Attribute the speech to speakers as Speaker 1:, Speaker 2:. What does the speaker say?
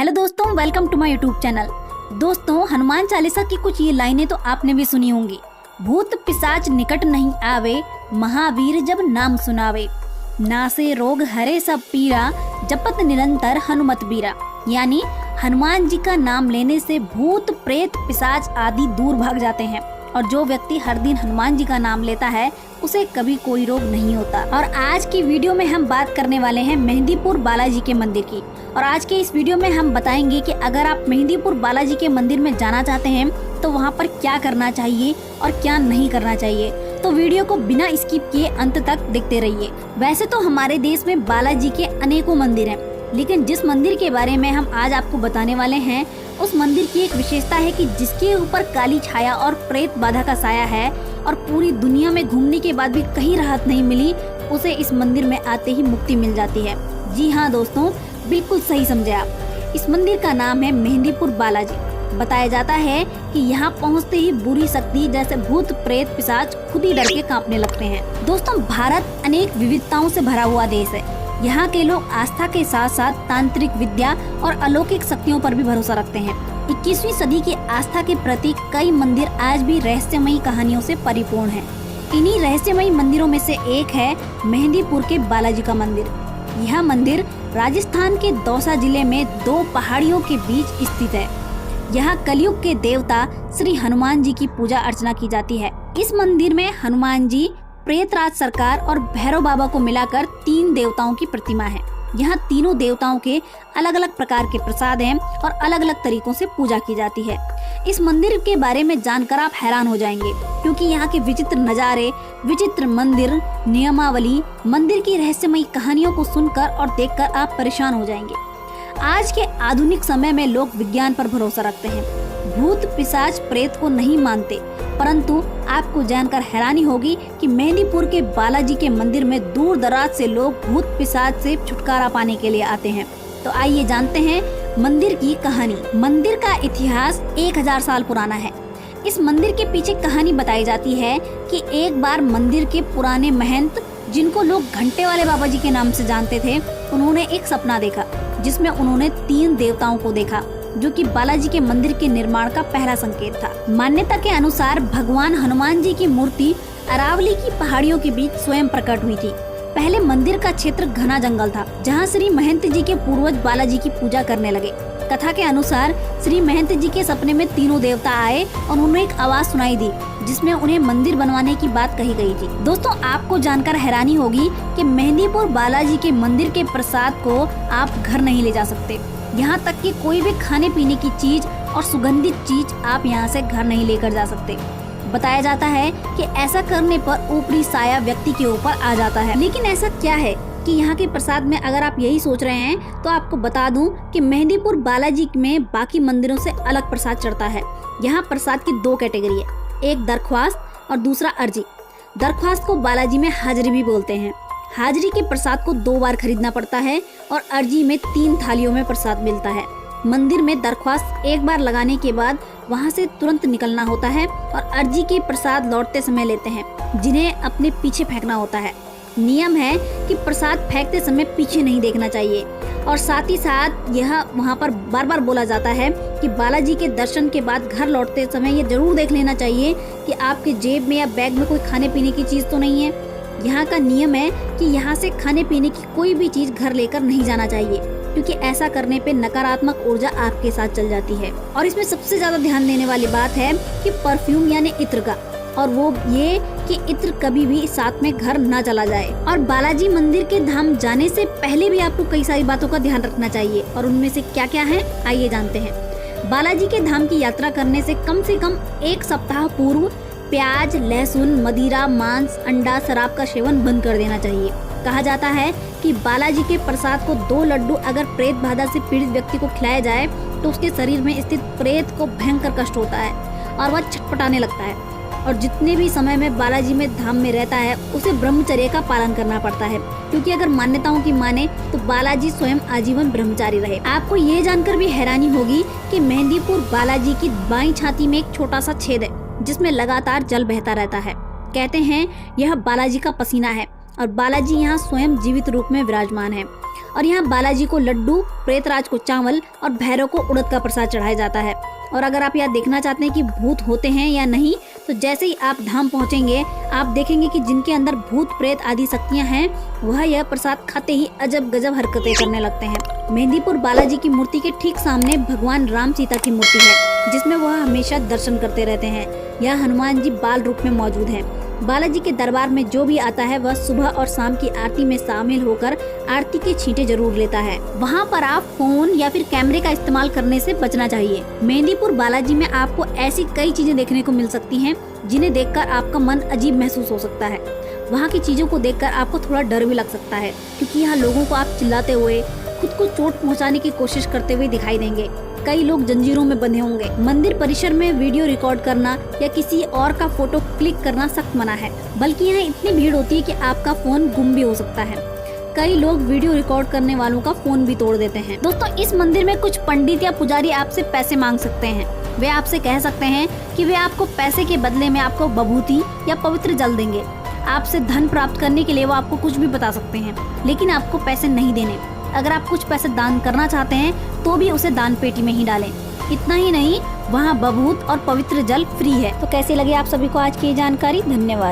Speaker 1: Hello दोस्तों, welcome to my YouTube channel. दोस्तों, हनुमान चालीसा की कुछ ये लाइनें तो आपने भी सुनी होंगी। भूत पिशाच निकट नहीं आवे, महावीर जब नाम सुनावे। नासे रोग हरे सब पीरा, जपत निरंतर हनुमत बीरा। यानी हनुमान जी का नाम लेने से भूत प्रेत पिशाच आदि दूर भाग जाते हैं और जो व्यक्ति हर दिन हनुमान जी का नाम लेता है उसे कभी कोई रोग नहीं होता। और आज की वीडियो में हम बात करने वाले हैं मेहंदीपुर बालाजी के मंदिर की। और आज के इस वीडियो में हम बताएंगे कि अगर आप मेहंदीपुर बालाजी के मंदिर में जाना चाहते हैं तो वहाँ पर क्या करना चाहिए और क्या नहीं करना चाहिए। तो वीडियो को बिना स्किप किए अंत तक देखते रहिए। वैसे तो हमारे देश में बालाजी के अनेकों मंदिर हैं, लेकिन जिस मंदिर के बारे में हम आज आपको बताने वाले हैं उस मंदिर की एक विशेषता है कि जिसके ऊपर काली छाया और प्रेत बाधा का साया है और पूरी दुनिया में घूमने के बाद भी कहीं राहत नहीं मिली, उसे इस मंदिर में आते ही मुक्ति मिल जाती है। जी हाँ दोस्तों, बिल्कुल सही समझे आप। इस मंदिर का नाम है मेहंदीपुर बालाजी। बताया जाता है कि यहाँ पहुँचते ही बुरी शक्ति जैसे भूत प्रेत पिशाच खुद ही डर के कांपने लगते हैं। दोस्तों, भारत अनेक विविधताओं से भरा हुआ देश है। यहाँ के लोग आस्था के साथ साथ तांत्रिक विद्या और अलौकिक शक्तियों पर भी भरोसा रखते हैं। 21वीं सदी की आस्था के प्रतीक कई मंदिर आज भी रहस्यमयी कहानियों से परिपूर्ण हैं। इन्हीं रहस्यमयी मंदिरों में से एक है मेहंदीपुर के बालाजी का मंदिर। यह मंदिर राजस्थान के दौसा जिले में दो पहाड़ियों के बीच स्थित है। यहाँ कलयुग के देवता श्री हनुमान जी की पूजा अर्चना की जाती है। इस मंदिर में हनुमान जी, प्रेतराज सरकार और भैरव बाबा को मिलाकर 3 देवताओं की प्रतिमा है। यहाँ तीनों देवताओं के अलग अलग प्रकार के प्रसाद हैं और अलग अलग तरीकों से पूजा की जाती है। इस मंदिर के बारे में जानकर आप हैरान हो जाएंगे, क्योंकि यहाँ के विचित्र नज़ारे, विचित्र मंदिर, नियमावली, मंदिर की रहस्यमयी कहानियों को सुनकर और देखकर आप परेशान हो जाएंगे। आज के आधुनिक समय में लोग विज्ञान पर भरोसा रखते हैं, भूत पिशाच प्रेत को नहीं मानते, परंतु आपको जानकर हैरानी होगी कि मेहंदीपुर के बालाजी के मंदिर में दूर दराज से लोग भूत पिशाच से छुटकारा पाने के लिए आते हैं। तो आइए जानते हैं मंदिर की कहानी। मंदिर का इतिहास 1000 साल पुराना है। इस मंदिर के पीछे कहानी बताई जाती है कि एक बार मंदिर के पुराने महंत, जिनको लोग घंटे वाले बाबा जी के नाम से जानते थे, उन्होंने एक सपना देखा जिसमें उन्होंने 3 देवताओं को देखा, जो कि बालाजी के मंदिर के निर्माण का पहला संकेत था। मान्यता के अनुसार भगवान हनुमान जी की मूर्ति अरावली की पहाड़ियों के बीच स्वयं प्रकट हुई थी। पहले मंदिर का क्षेत्र घना जंगल था, जहां श्री महंत जी के पूर्वज बालाजी की पूजा करने लगे। कथा के अनुसार श्री महंत जी के सपने में तीनों देवता आए और उन्हें एक आवाज सुनाई दी जिसमें उन्हें मंदिर बनवाने की बात कही गई थी। दोस्तों, आपको जानकर हैरानी होगी कि मेहंदीपुर बालाजी के मंदिर के प्रसाद को आप घर नहीं ले जा सकते। यहाँ तक कि कोई भी खाने पीने की चीज और सुगंधित चीज आप यहाँ से घर नहीं लेकर जा सकते। बताया जाता है कि ऐसा करने पर ऊपरी साया व्यक्ति के ऊपर आ जाता है। लेकिन ऐसा क्या है कि यहाँ के प्रसाद में अगर आप यही सोच रहे हैं तो आपको बता दूं कि मेहंदीपुर बालाजी में बाकी मंदिरों से अलग प्रसाद चढ़ता है। यहाँ प्रसाद की 2 कैटेगरी है, एक दरख्वास्त और दूसरा अर्जी। दरख्वास्त को बालाजी में हाजिरी भी बोलते हैं। हाजिरी के प्रसाद को 2 बार खरीदना पड़ता है और अर्जी में 3 थालियों में प्रसाद मिलता है। मंदिर में दरख्वास्त एक बार लगाने के बाद वहां से तुरंत निकलना होता है और अर्जी के प्रसाद लौटते समय लेते हैं, जिन्हें अपने पीछे फेंकना होता है। नियम है कि प्रसाद फेंकते समय पीछे नहीं देखना चाहिए और साथ ही साथ यह वहां पर बार बार बोला जाता है कि बालाजी के दर्शन के बाद घर लौटते समय ये जरूर देख लेना चाहिए कि आपके जेब में या बैग में कोई खाने पीने की चीज तो नहीं है। यहाँ का नियम है कि यहाँ से खाने पीने की कोई भी चीज घर लेकर नहीं जाना चाहिए, क्योंकि ऐसा करने पे नकारात्मक ऊर्जा आपके साथ चल जाती है। और इसमें सबसे ज्यादा ध्यान देने वाली बात है कि परफ्यूम यानी इत्र का, और वो ये कि इत्र कभी भी साथ में घर ना चला जाए। और बालाजी मंदिर के धाम जाने से पहले भी आपको कई सारी बातों का ध्यान रखना चाहिए, और उनमें से क्या क्या है आइए जानते हैं। बालाजी के धाम की यात्रा करने से कम 1 सप्ताह पूर्व प्याज, लहसुन, मदिरा, मांस, अंडा, शराब का सेवन बंद कर देना चाहिए। कहा जाता है कि बालाजी के प्रसाद को 2 लड्डू अगर प्रेत बाधा से पीड़ित व्यक्ति को खिलाया जाए तो उसके शरीर में स्थित प्रेत को भयंकर कष्ट होता है और वह छटपटाने लगता है। और जितने भी समय में बालाजी में धाम में रहता है उसे ब्रह्मचर्य का पालन करना पड़ता है, क्योंकि अगर मान्यताओं की माने तो बालाजी स्वयं आजीवन ब्रह्मचारी रहे। आपको ये जानकर भी हैरानी होगी कि मेहंदीपुर बालाजी की बाईं छाती में एक छोटा सा छेद है जिसमें लगातार जल बहता रहता है। कहते हैं यह बालाजी का पसीना है और बालाजी यहाँ स्वयं जीवित रूप में विराजमान है। और यहाँ बालाजी को लड्डू, प्रेतराज को चावल और भैरव को उड़द का प्रसाद चढ़ाया जाता है। और अगर आप यहाँ देखना चाहते हैं कि भूत होते हैं या नहीं, तो जैसे ही आप धाम पहुँचेंगे आप देखेंगे कि जिनके अंदर भूत प्रेत आदि शक्तियाँ हैं वह यह प्रसाद खाते ही अजब गजब हरकतें करने लगते हैं। मेहंदीपुर बालाजी की मूर्ति के ठीक सामने भगवान राम सीता की मूर्ति है, जिसमें वह हमेशा दर्शन करते रहते हैं। यह हनुमान जी बाल रूप में मौजूद हैं। बालाजी के दरबार में जो भी आता है वह सुबह और शाम की आरती में शामिल होकर आरती के छींटे जरूर लेता है। वहाँ पर आप फोन या फिर कैमरे का इस्तेमाल करने से बचना चाहिए। मेहंदीपुर बालाजी में आपको ऐसी कई चीजें देखने को मिल सकती हैं जिन्हें देखकर आपका मन अजीब महसूस हो सकता है। वहाँ की चीजों को देखकर आपको थोड़ा डर भी लग सकता है, क्योंकि यहाँ लोगों को आप चिल्लाते हुए, खुद को चोट पहुँचाने की कोशिश करते हुए दिखाई देंगे। कई लोग जंजीरों में बंधे होंगे। मंदिर परिसर में वीडियो रिकॉर्ड करना या किसी और का फोटो क्लिक करना सख्त मना है, बल्कि यहाँ इतनी भीड़ होती है कि आपका फोन गुम भी हो सकता है। कई लोग वीडियो रिकॉर्ड करने वालों का फोन भी तोड़ देते हैं। दोस्तों, इस मंदिर में कुछ पंडित या पुजारी आपसे पैसे मांग सकते हैं। वे आपसे कह सकते हैं कि वे आपको पैसे के बदले में आपको बभूति या पवित्र जल देंगे। आपसे धन प्राप्त करने के लिए वो आपको कुछ भी बता सकते हैं, लेकिन आपको पैसे नहीं देने। अगर आप कुछ पैसे दान करना चाहते हैं तो भी उसे दान पेटी में ही डालें। इतना ही नहीं, वहाँ बभूत और पवित्र जल फ्री है। तो कैसी लगी आप सभी को आज की ये जानकारी? धन्यवाद।